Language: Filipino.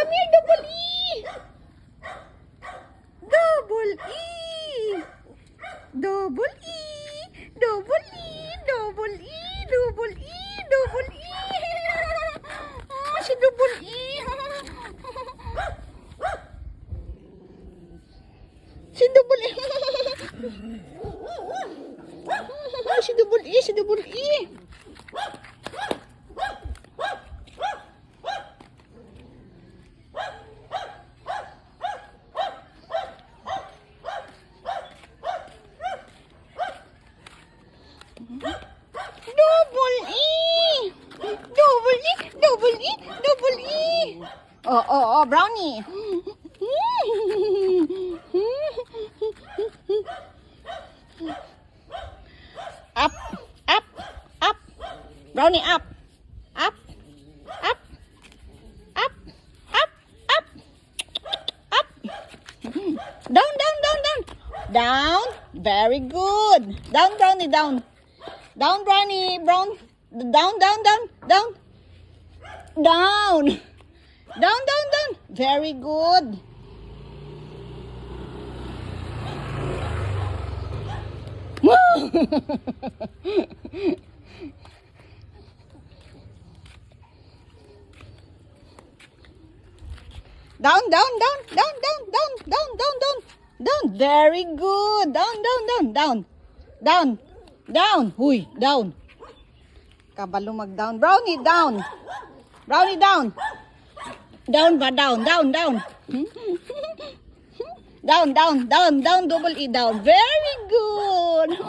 Come here, double E. Double E. Double E. Double E. Double E. Double E. Double E. Ah, si double E. Si double E. Ah, si double E. Si double E. Double E! Double E! Double E! Double E! Oh, brownie! Up! Up! Up! Brownie, up! Up! Up! Up! Up! Up! Up! Down, down, down, down! Down! Very good! Down, brownie, down! Down, brownie, brown. Down, down, down, down. Down. Down, down, down. Very good. Down, down, down, down, down, down, down, down, down. Down. Very good. Down, down, down, down. Down. Down. Huy, down. Kabalo mag-down. Brownie, down. Brownie, down. Down ba? Down, down, down. Down, down, down, down, double E, down. Very good.